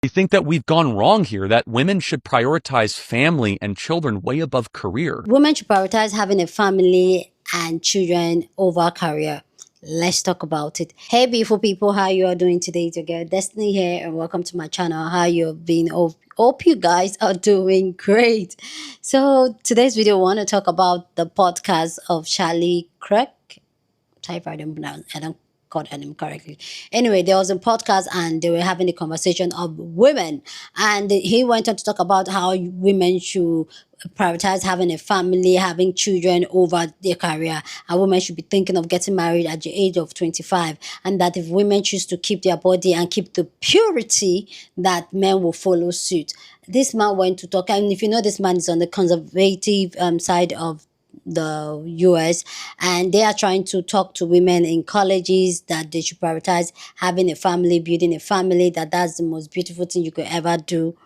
You think that we've gone wrong here, that women should prioritize family and children way above career. Women should prioritize having a family and children over career. Let's talk about it. Hey beautiful people, how you are doing today? It's your girl Destiny here and welcome to my channel. How you've been? Hope you guys are doing great. So today's video I want to talk about the podcast of Charlie Kirk. Sorry if I don't call her name correctly. Anyway, there was a podcast and they were having a conversation of women, and he went on to talk about how women should prioritize having a family, having children over their career, and women should be thinking of getting married at the age of 25, and that if women choose to keep their body and keep the purity, that men will follow suit. This man went to talk, and if you know, this man is on the conservative side of the US, and they are trying to talk to women in colleges that they should prioritize having a family, building a family, that that's the most beautiful thing you could ever do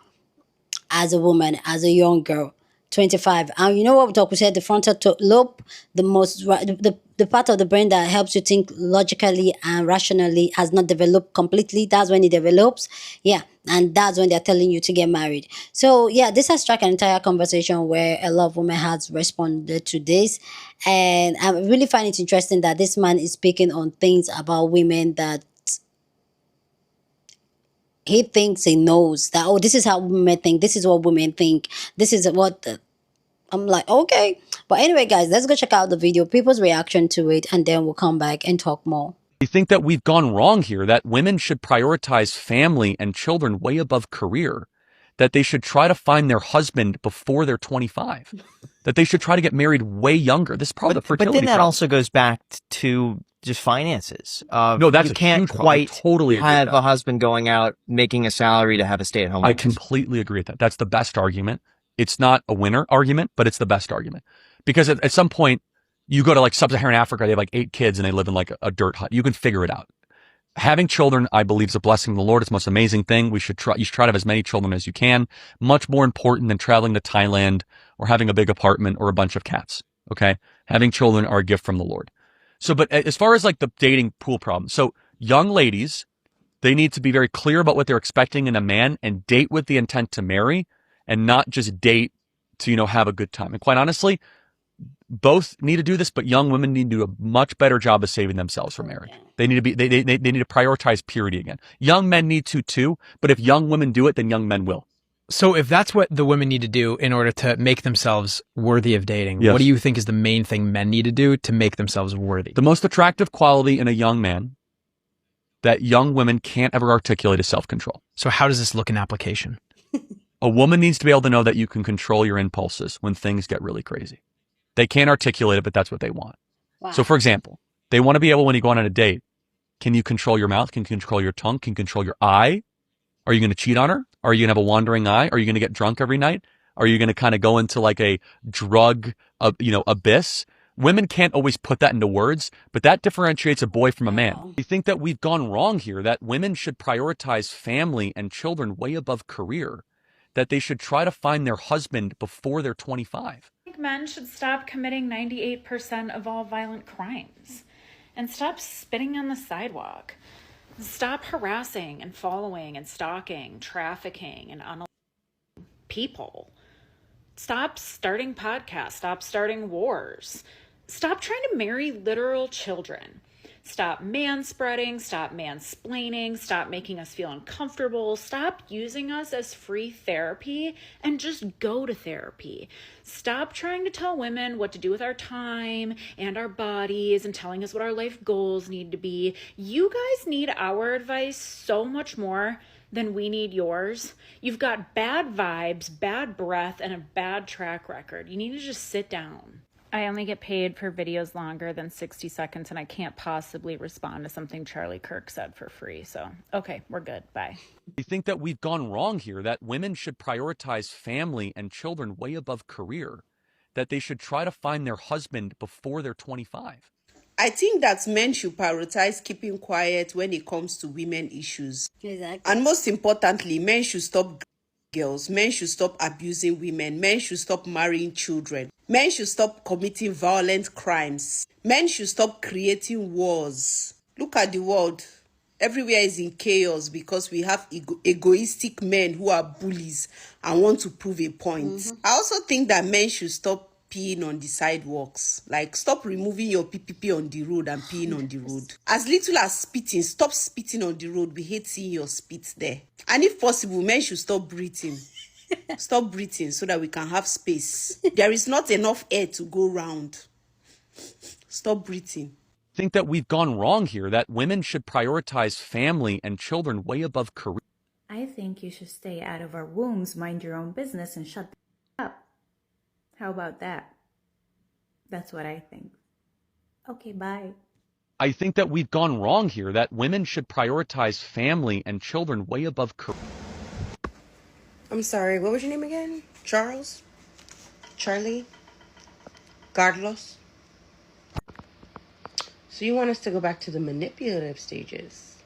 as a woman, as a young girl. 25. And you know what we talk? We said the frontal lobe, the part of the brain that helps you think logically and rationally, has not developed completely. That's when it develops. Yeah. And that's when they're telling you to get married. So yeah, this has struck an entire conversation where a lot of women has responded to this. And I really find it interesting that this man is speaking on things about women that he thinks he knows, that, oh, this is how women think, this is what women think, this is what I'm like, okay. But anyway, guys, let's go check out the video, people's reaction to it, and then we'll come back and talk more. You think that we've gone wrong here, that women should prioritize family and children way above career, that they should try to find their husband before they're 25, that they should try to get married way younger. This is probably the fertility But then that problem. also goes back to just finances. No, that's you a can't huge problem. I quite totally agree have with that. a husband going out making a salary to have a stay-at-home. I completely agree with that. That's the best argument. It's not a winner argument, but it's the best argument. Because at some point, you go to like sub-Saharan Africa, they have like 8 kids and they live in like a dirt hut. You can figure it out. Having children, I believe, is a blessing of the Lord. It's the most amazing thing. You should try to have as many children as you can. Much more important than traveling to Thailand or having a big apartment or a bunch of cats. Okay? Having children are a gift from the Lord. So, but as far as like the dating pool problem, so young ladies, they need to be very clear about what they're expecting in a man and date with the intent to marry and not just date to, have a good time. And quite honestly, both need to do this, but young women need to do a much better job of saving themselves for marriage. They need to be, they need to prioritize purity again. Young men need to too, but if young women do it, then young men will. So if that's what the women need to do in order to make themselves worthy of dating, Yes. What do you think is the main thing men need to do to make themselves worthy? The most attractive quality in a young man that young women can't ever articulate is self-control. So how does this look in application? A woman needs to be able to know that you can control your impulses when things get really crazy. They can't articulate it, but that's what they want. Wow. So for example, they want to be able, when you go on a date, can you control your mouth? Can you control your tongue? Can you control your eye? Are you going to cheat on her? Are you going to have a wandering eye? Are you going to get drunk every night? Are you going to kind of go into like a drug, abyss? Women can't always put that into words, but that differentiates a boy from a man. You think that we've gone wrong here, that women should prioritize family and children way above career, that they should try to find their husband before they're 25. Men should stop committing 98% of all violent crimes and stop spitting on the sidewalk. Stop harassing and following and stalking, trafficking and people. Stop starting podcasts. Stop starting wars. Stop trying to marry literal children. Stop manspreading, stop mansplaining, stop making us feel uncomfortable, stop using us as free therapy and just go to therapy. Stop trying to tell women what to do with our time and our bodies and telling us what our life goals need to be. You guys need our advice so much more than we need yours. You've got bad vibes, bad breath, and a bad track record. You need to just sit down. I only get paid for videos longer than 60 seconds, and I can't possibly respond to something Charlie Kirk said for free. So, okay, we're good. Bye. You think that we've gone wrong here, that women should prioritize family and children way above career, that they should try to find their husband before they're 25. I think that men should prioritize keeping quiet when it comes to women issues. Exactly. And most importantly, men should stop girls. Men should stop abusing women. Men should stop marrying children. Men should stop committing violent crimes. Men should stop creating wars. Look at the world. Everywhere is in chaos because we have egoistic men who are bullies and want to prove a point. I also think that men should stop peeing on the sidewalks. Like, stop removing your PPP on the road and peeing on the road. As little as spitting, stop spitting on the road. We hate seeing your spit there. And if possible, men should stop breathing. Stop breathing so that we can have space. There is not enough air to go round. Stop breathing. Think that we've gone wrong here, that women should prioritize family and children way above career. I think you should stay out of our wombs, mind your own business, and shut the up. How about that? That's what I think. Okay, bye. I think that we've gone wrong here, that women should prioritize family and children way above career. I'm sorry, what was your name again? Charles? Charlie? Carlos? So you want us to go back to the manipulative stages?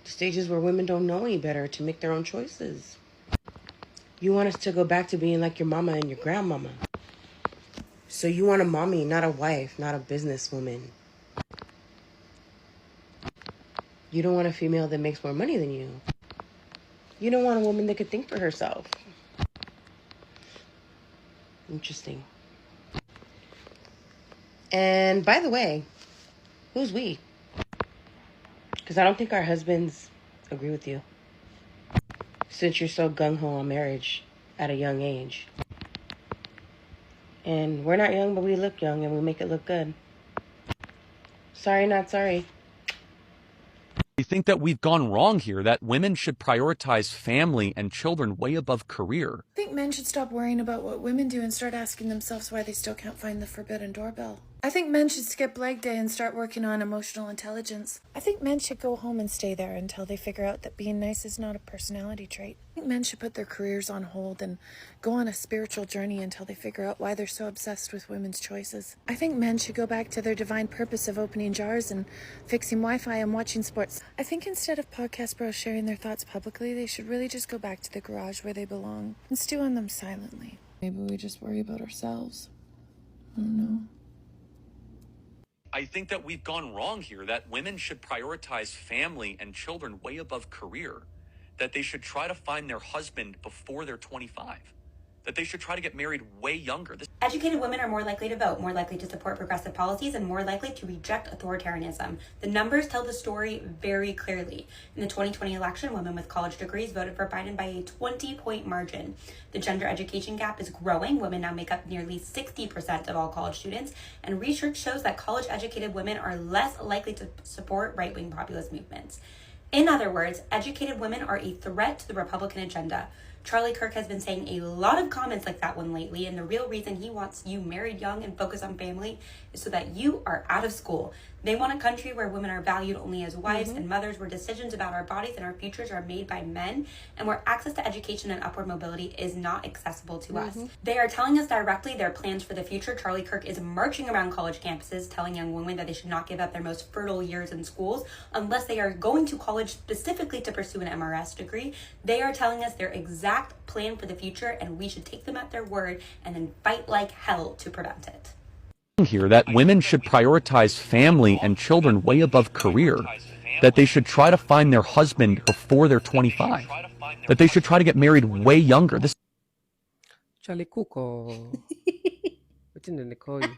The stages where women don't know any better to make their own choices? You want us to go back to being like your mama and your grandmama? So you want a mommy, not a wife, not a businesswoman. You don't want a female that makes more money than you. You don't want a woman that could think for herself. Interesting. And by the way, who's we? Because I don't think our husbands agree with you. Since you're so gung-ho on marriage at a young age. And we're not young, but we look young and we make it look good. Sorry, not sorry. I think that we've gone wrong here, that women should prioritize family and children way above career. I think men should stop worrying about what women do and start asking themselves why they still can't find the forbidden doorbell. I think men should skip leg day and start working on emotional intelligence. I think men should go home and stay there until they figure out that being nice is not a personality trait. I think men should put their careers on hold and go on a spiritual journey until they figure out why they're so obsessed with women's choices. I think men should go back to their divine purpose of opening jars and fixing Wi-Fi and watching sports. I think instead of podcast bros sharing their thoughts publicly, they should really just go back to the garage where they belong and stew on them silently. Maybe we just worry about ourselves. I don't know. I think that we've gone wrong here, that women should prioritize family and children way above career, that they should try to find their husband before they're 25, that they should try to get married way younger. Educated women are more likely to vote, more likely to support progressive policies, and more likely to reject authoritarianism. The numbers tell the story very clearly. In the 2020 election, women with college degrees voted for Biden by a 20-point margin. The gender education gap is growing. Women now make up nearly 60% of all college students, and research shows that college-educated women are less likely to support right-wing populist movements. In other words, educated women are a threat to the Republican agenda. Charlie Kirk has been saying a lot of comments like that one lately, and the real reason he wants you married young and focused on family is so that you are out of school. They want a country where women are valued only as wives and mothers, where decisions about our bodies and our futures are made by men, and where access to education and upward mobility is not accessible to us. They are telling us directly their plans for the future. Charlie Kirk is marching around college campuses telling young women that they should not give up their most fertile years in schools unless they are going to college specifically to pursue an MRS degree. They are telling us their exact plan for the future, and we should take them at their word and then fight like hell to prevent it. Here, that women should prioritize family and children way above career, that they should try to find their husband before they're 25, that they should try to get married way younger. This Charlie Cuco. What did they call you?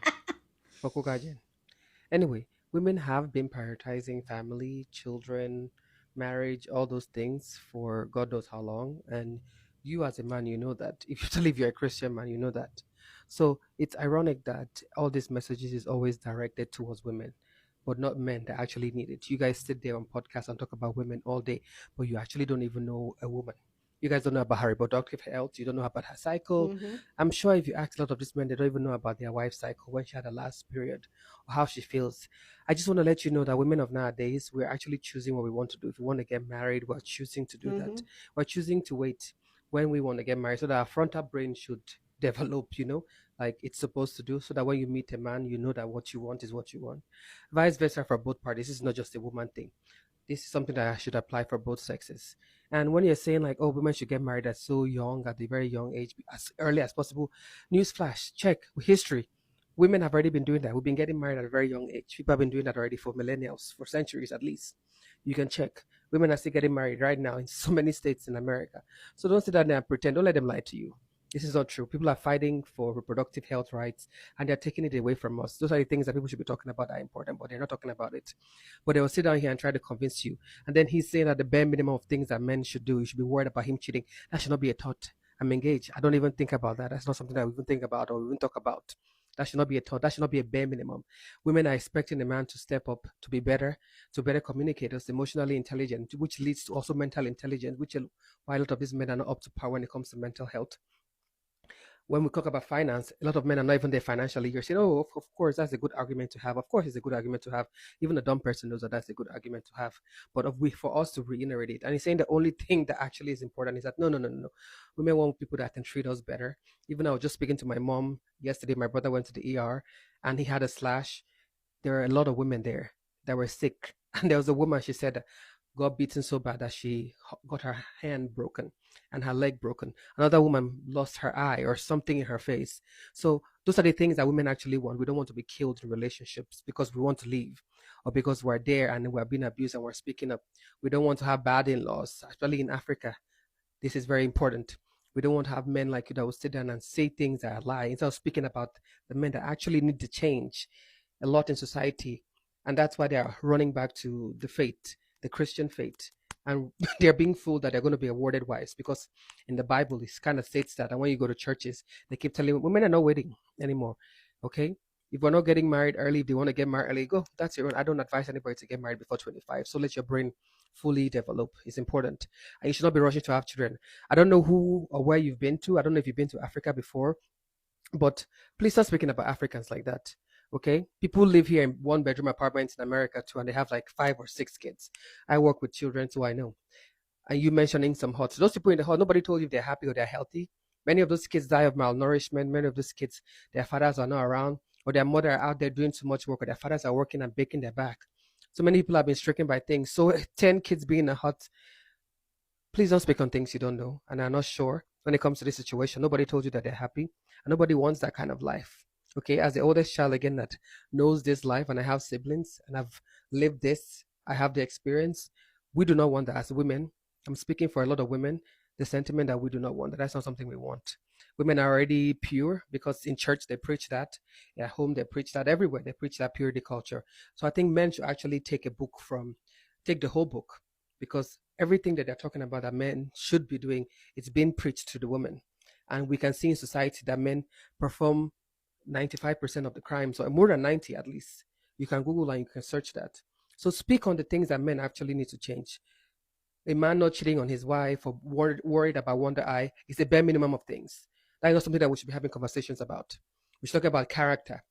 Makugajen. Anyway, women have been prioritizing family, children, marriage, all those things for God knows how long. And you as a man, you know that. Especially if you're a Christian man, you know that. So it's ironic that all these messages is always directed towards women, but not men that actually need it. You guys sit there on podcasts and talk about women all day, but you actually don't even know a woman. You guys don't know about her reproductive health. You don't know about her cycle. I'm sure if you ask a lot of these men, they don't even know about their wife's cycle, when she had her last period, or how she feels. I just want to let you know that women of nowadays, we're actually choosing what we want to do. If we want to get married, we're choosing to do that. We're choosing to wait when we want to get married so that our frontal brain should develop, like it's supposed to do, so that when you meet a man, you know that what you want is what you want. Vice versa for both parties. This is not just a woman thing. This is something that should apply for both sexes. And when you're saying like, oh, women should get married at so young, at a very young age, as early as possible, newsflash, check history. Women have already been doing that. We've been getting married at a very young age. People have been doing that already for millennials, for centuries at least. You can check. Women are still getting married right now in so many states in America. So don't sit down there and pretend. Don't let them lie to you. This is not true. People are fighting for reproductive health rights and they're taking it away from us. Those are the things that people should be talking about that are important, but they're not talking about it. But they will sit down here and try to convince you. And then he's saying that the bare minimum of things that men should do, you should be worried about him cheating. That should not be a thought. I'm engaged. I don't even think about that. That's not something that we even think about or we even talk about. That should not be a thought. That should not be a bare minimum. Women are expecting a man to step up, to be better, to better communicators, emotionally intelligent, which leads to also mental intelligence, which why a lot of these men are not up to par when it comes to mental health. When we talk about finance, a lot of men are not even there financially. You're saying, oh, of course, that's a good argument to have. Of course, it's a good argument to have. Even a dumb person knows that that's a good argument to have. But for us to reiterate it, and he's saying the only thing that actually is important is that no, no, no, no, no. Women want people that can treat us better. Even I was just speaking to my mom yesterday. My brother went to the ER and he had a slash. There are a lot of women there that were sick. And there was a woman, she said, got beaten so bad that she got her hand broken and her leg broken. Another woman lost her eye or something in her face. So those are the things that women actually want. We don't want to be killed in relationships because we want to leave or because we're there and we're being abused and we're speaking up. We don't want to have bad in-laws, especially in Africa. This is very important. We don't want to have men like you that will sit down and say things that are lie instead of speaking about the men that actually need to change a lot in society. And that's why they are running back to the faith, the Christian faith. And they're being fooled that they're going to be awarded wives because in the Bible, it kind of states that. And when you go to churches, they keep telling women are not waiting anymore. Okay? If we're not getting married early, if they want to get married early, go. That's your own. I don't advise anybody to get married before 25. So let your brain fully develop. It's important. And you should not be rushing to have children. I don't know who or where you've been to. I don't know if you've been to Africa before, but please stop speaking about Africans like that. Okay, people live here in one bedroom apartments in America too, and they have like 5 or 6 kids. I work with children, so I know. And you mentioning some huts. Those people in the hut, nobody told you if they're happy or they're healthy. Many of those kids die of malnourishment. Many of those kids, their fathers are not around, or their mother are out there doing too much work, or their fathers are working and breaking their back. So many people have been stricken by things. So 10 kids being in a hut, please don't speak on things you don't know and are not sure when it comes to this situation. Nobody told you that they're happy, and nobody wants that kind of life. Okay, as the oldest child again that knows this life, and I have siblings and I've lived this, I have the experience. We do not want that as women. I'm speaking for a lot of women. The sentiment that we do not want that. That's not something we want. Women are already pure because in church they preach that, at home they preach that, everywhere they preach that purity culture. So I think men should actually take the whole book, because everything that they're talking about that men should be doing, it's being preached to the women. And we can see in society that men perform 95% of the crimes, or more than 90 at least. You can Google and you can search that. So speak on the things that men actually need to change. A man not cheating on his wife or worried about wonder eye is the bare minimum of things. That is not something that we should be having conversations about. We should talk about character.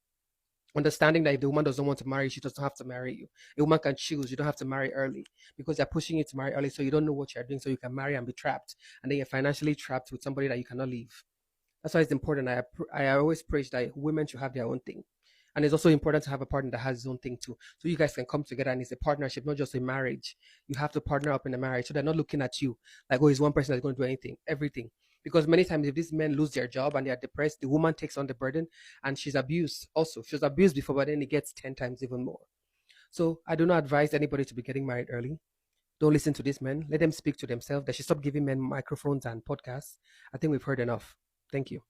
Understanding that if the woman doesn't want to marry, she doesn't have to marry you. A woman can choose. You don't have to marry early because they're pushing you to marry early, so you don't know what you're doing, so you can marry and be trapped. And then you're financially trapped with somebody that you cannot leave. That's why it's important. I always preach that women should have their own thing. And it's also important to have a partner that has his own thing too. So you guys can come together and it's a partnership, not just a marriage. You have to partner up in a marriage so they're not looking at you like, oh, he's one person that's going to do everything. Because many times if these men lose their job and they are depressed, the woman takes on the burden and she's abused also. She was abused before, but then it gets 10 times even more. So I do not advise anybody to be getting married early. Don't listen to these men. Let them speak to themselves. They should stop giving men microphones and podcasts. I think we've heard enough. Thank you.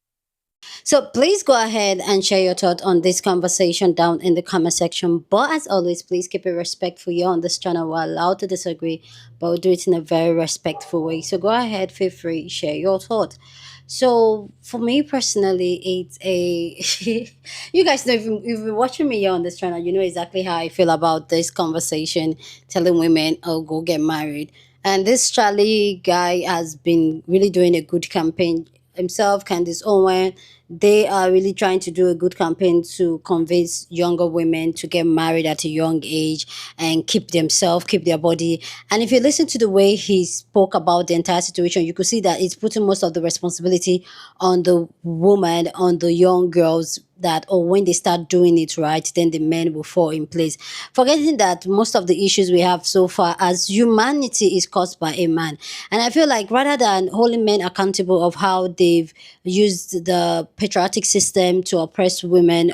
So please go ahead and share your thought on this conversation down in the comment section. But as always, please keep it respectful. You're on this channel. We're allowed to disagree, but we'll do it in a very respectful way. So go ahead, feel free, share your thought. So for me personally, it's a you guys know if you've been watching me here on this channel, you know exactly how I feel about this conversation, telling women, oh, go get married. And this Charlie guy has been really doing a good campaign himself, Candice Owen. They are really trying to do a good campaign to convince younger women to get married at a young age and keep themselves, keep their body. And if you listen to the way he spoke about the entire situation, you could see that it's putting most of the responsibility on the woman, on the young girls, that or when they start doing it right, then the men will fall in place, forgetting that most of the issues we have so far as humanity is caused by a man. And I feel like rather than holding men accountable of how they've used the patriotic system to oppress women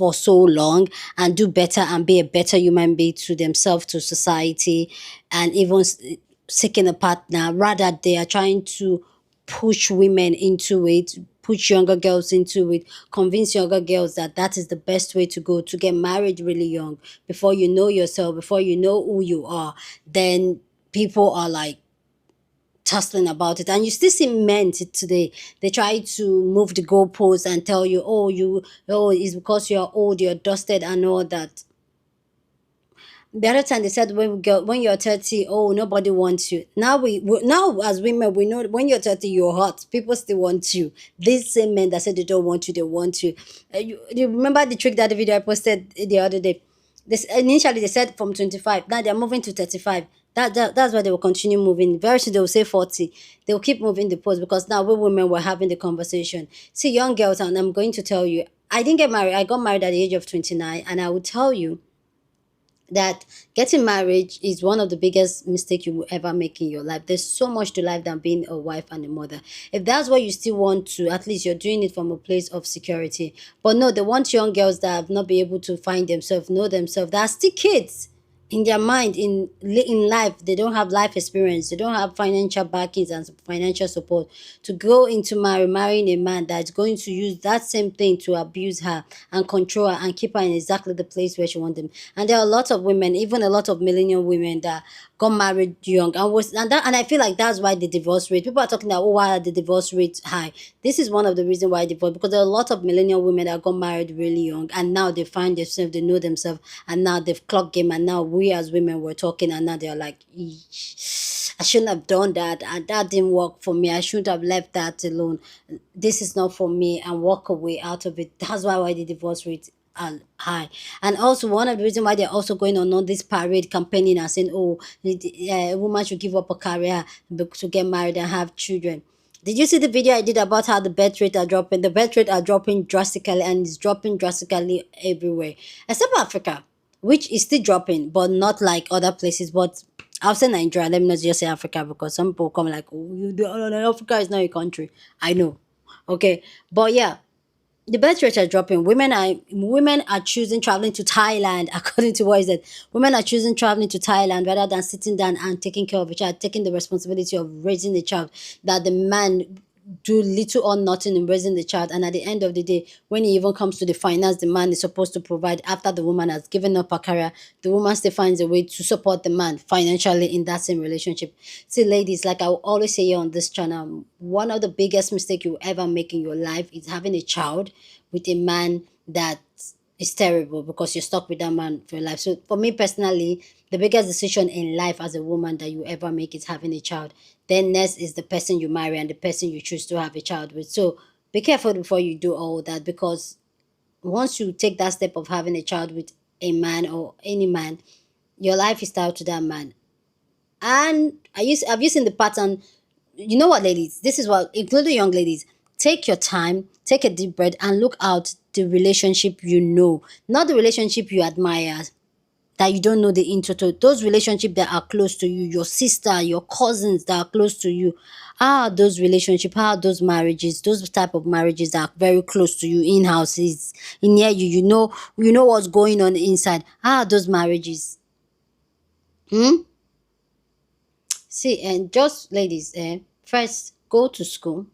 for so long and do better and be a better human being to themselves, to society, and even seeking a partner. Rather, they are trying to push women into it, push younger girls into it, convince younger girls that that is the best way to go, to get married really young, before you know yourself, before you know who you are. Then people are like tussling about it, and you still see men today. They try to move the goalposts and tell you, oh, it's because you're old, you're dusted and all that. The other time they said, when you're 30, oh, nobody wants you. Now now as women, we know when you're 30 you're hot, people still want you. These same men that said they don't want you, they want you. You remember the trick, that the video I posted the other day? This initially they said from 25, now they're moving to 35. That's why they will continue moving. Very soon they will say 40. They will keep moving the post, because now we women were having the conversation. See, young girls, and I'm going to tell you, I didn't get married. I got married at the age of 29, and I will tell you that getting married is one of the biggest mistakes you will ever make in your life. There's so much to life than being a wife and a mother. If that's what you still want to, at least you're doing it from a place of security. But no, they want young girls that have not been able to find themselves, know themselves, that are still kids in their mind, in life. They don't have life experience, they don't have financial backings and financial support to go into marrying a man that's going to use that same thing to abuse her and control her and keep her in exactly the place where she wants them. And there are a lot of women, even a lot of millennial women, that got married young, and I feel like that's why the divorce rate, people are talking about, oh, why are the divorce rates high? This is one of the reasons why divorce, because there are a lot of millennial women that got married really young, and now they find themselves, they know themselves, and now they've clocked game, and now we as women were talking, and now they're like, I shouldn't have done that, and that didn't work for me, I shouldn't have left that alone, this is not for me, and walk away out of it. That's why the divorce rate are high. And also, one of the reasons why they're also going on this parade campaigning and saying, oh, a woman should give up a career to get married and have children. Did you see the video I did about how the birth rate are dropping? The birth rate are dropping drastically, and it's dropping drastically everywhere, except Africa, which is still dropping, but not like other places. But I'll say Nigeria. Let me not just say Africa, because some people come like, oh, Africa is not a country. I know. Okay. But yeah, the birth rates are dropping. Women are choosing traveling to Thailand, according to what is it? Women are choosing traveling to Thailand rather than sitting down and taking care of a child, taking the responsibility of raising the child. That the man do little or nothing in raising the child, and at the end of the day, when it even comes to the finance, the man is supposed to provide. After the woman has given up her career, the woman still finds a way to support the man financially in that same relationship. See, ladies, like I will always say here on this channel, one of the biggest mistakes you will ever make in your life is having a child with a man that is terrible, because you're stuck with that man for your life. So for me personally, the biggest decision in life as a woman that you ever make is having a child. Then next is the person you marry and the person you choose to have a child with. So be careful before you do all that, because once you take that step of having a child with a man or any man, your life is tied to that man. And have you seen the pattern? You know what, ladies? This is what, including young ladies, take your time, take a deep breath, and look out the relationship you know, not the relationship you admire, that you don't know the intro to. Those relationships that are close to you, your sister, your cousins that are close to you. How are those relationships? How are those marriages? Those type of marriages that are very close to you, in houses, in near you. You know what's going on inside. How are those marriages? See, and just ladies, first go to school.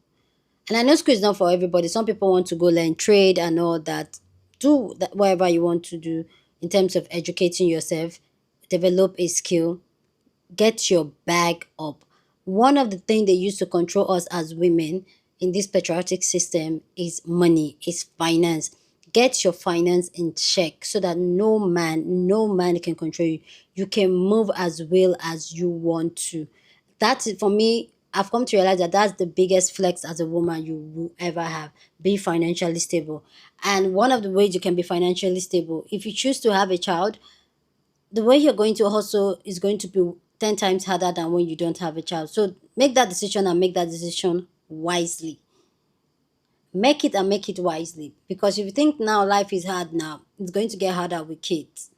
And I know school is not for everybody. Some people want to go learn trade and all that. Do that, whatever you want to do in terms of educating yourself, develop a skill, get your bag up. One of the things they use to control us as women in this patriotic system is money, is finance. Get your finance in check so that no man can control you. You can move as well as you want to. That's it for me. I've come to realize that that's the biggest flex as a woman you will ever have. Be financially stable. And one of the ways you can be financially stable, if you choose to have a child, the way you're going to hustle is going to be 10 times harder than when you don't have a child. So make that decision, and make that decision wisely. Make it and make it wisely. Because if you think now life is hard now, it's going to get harder with kids.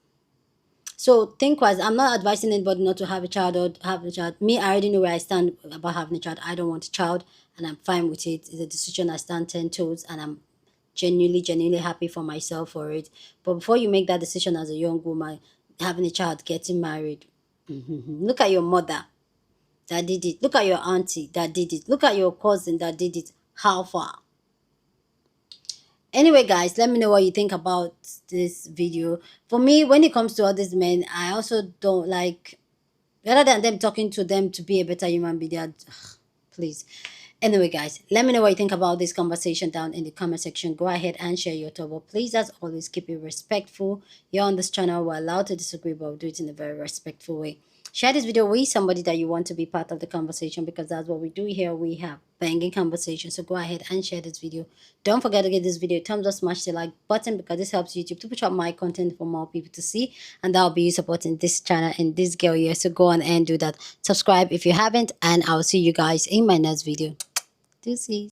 So think wise. I'm not advising anybody not to have a child or have a child. Me, I already know where I stand about having a child. I don't want a child, and I'm fine with it. It's a decision I stand 10 toes, and I'm genuinely happy for myself for it. But before you make that decision as a young woman, having a child, getting married, look at your mother that did it. Look at your auntie that did it. Look at your cousin that did it. How far? Anyway, guys, let me know what you think about this video. For me, when it comes to all these men, I also don't like, rather than them talking to them to be a better human being, they are, please. Anyway, guys, let me know what you think about this conversation down in the comment section. Go ahead and share your thought. But please, as always, keep it respectful. Here on this channel, we're allowed to disagree, but we'll do it in a very respectful way. Share this video with somebody that you want to be part of the conversation, because that's what we do here. We have banging conversation. So go ahead and share this video. Don't forget to give this video a thumbs up, smash the like button, because this helps YouTube to push up my content for more people to see, and that'll be you supporting this channel and this girl here. So go on and do that. Subscribe if you haven't, and I'll see you guys in my next video. Deuces.